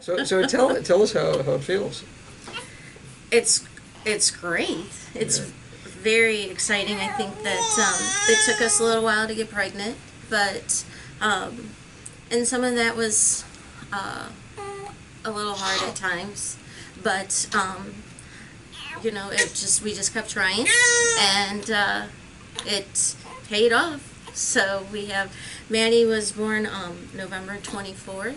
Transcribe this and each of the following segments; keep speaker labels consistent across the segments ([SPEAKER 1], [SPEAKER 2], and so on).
[SPEAKER 1] So tell us how it feels.
[SPEAKER 2] It's great. It's very exciting. I think that it took us a little while to get pregnant, but and some of that was a little hard at times, but we just kept trying, and it paid off. So we have Maddie was born November 24th,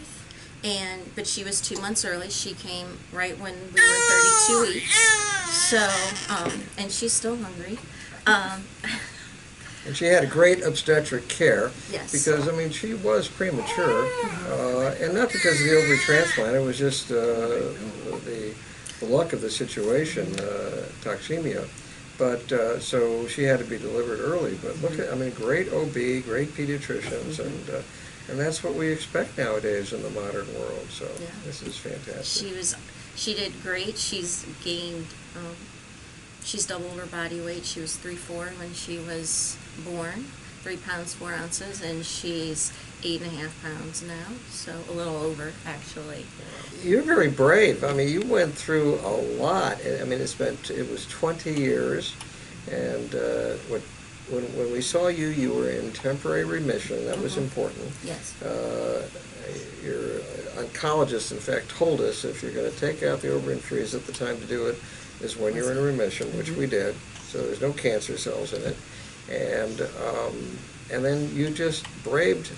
[SPEAKER 2] but she was 2 months early. She came right when we were 32 weeks. So and she's still hungry.
[SPEAKER 1] And she had a great obstetric care.
[SPEAKER 2] Yes.
[SPEAKER 1] Because, I mean, she was premature, and not because of the ovary transplant. It was just the luck of the situation, toxemia. But so she had to be delivered early. But look at, I mean, great OB, great pediatricians, and that's what we expect nowadays in the modern world. So this is fantastic.
[SPEAKER 2] She did great. She's gained. She's doubled her body weight. She was 3'4" when she was born, 3 pounds 4 ounces, and she's 8.5 pounds now. So a little over, actually.
[SPEAKER 1] You're very brave. I mean, you went through a lot. I mean, it was 20 years, and when we saw you, you were in temporary remission. That was important.
[SPEAKER 2] Yes.
[SPEAKER 1] Your oncologist, in fact, told us if you're going to take out the ovarian freeze, that the time to do it is when you're in remission, which we did. So there's no cancer cells in it, and then you just braved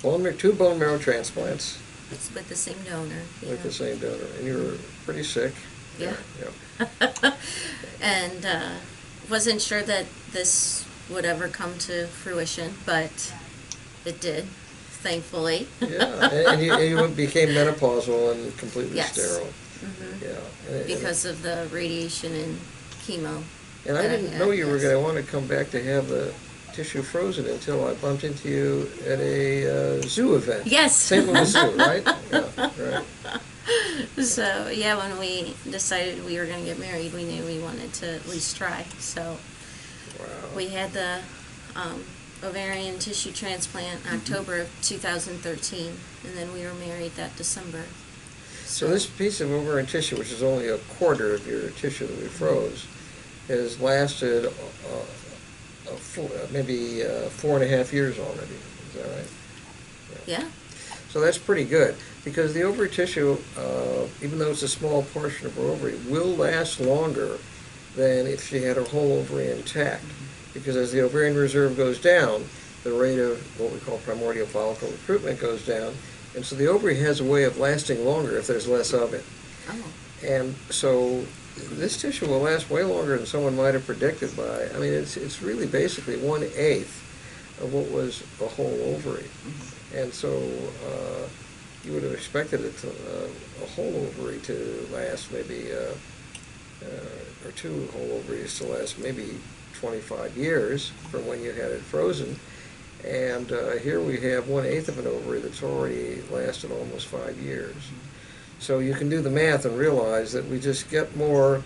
[SPEAKER 1] 2 bone marrow transplants.
[SPEAKER 2] It's with the same donor.
[SPEAKER 1] With the same donor, and you were pretty sick.
[SPEAKER 2] Yeah. And wasn't sure that this would ever come to fruition, but it did, thankfully.
[SPEAKER 1] And you became menopausal and completely sterile.
[SPEAKER 2] Because of the radiation and chemo.
[SPEAKER 1] And I didn't know you were going to want to come back to have the tissue frozen until I bumped into you at a zoo event.
[SPEAKER 2] Yes.
[SPEAKER 1] St. Louis Zoo, right? Yeah, right.
[SPEAKER 2] So, when we decided we were going to get married, we knew we wanted to at least try. So we had the ovarian tissue transplant October of 2013, and then we were married that December.
[SPEAKER 1] So this piece of ovarian tissue, which is only a quarter of your tissue that we froze, has lasted maybe 4.5 years already. Is that right?
[SPEAKER 2] Yeah.
[SPEAKER 1] So that's pretty good, because the ovary tissue, even though it's a small portion of her ovary, will last longer than if she had her whole ovary intact. Because as the ovarian reserve goes down, the rate of what we call primordial follicle recruitment goes down, and so the ovary has a way of lasting longer if there's less of it.
[SPEAKER 2] Oh.
[SPEAKER 1] And so this tissue will last way longer than someone might have predicted by, I mean, it's really basically 1/8 of what was a whole ovary. And so you would have expected it to, a whole ovary to last maybe, or 2 whole ovaries to last maybe 25 years from when you had it frozen. And here we have 1/8 of an ovary that's already lasted almost 5 years. So you can do the math and realize that we just get more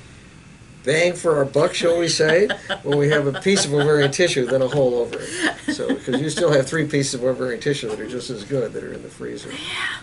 [SPEAKER 1] bang for our buck, shall we say, when we have a piece of ovarian tissue than a whole ovary. So, because you still have 3 pieces of ovarian tissue that are just as good that are in the freezer.
[SPEAKER 2] Yeah.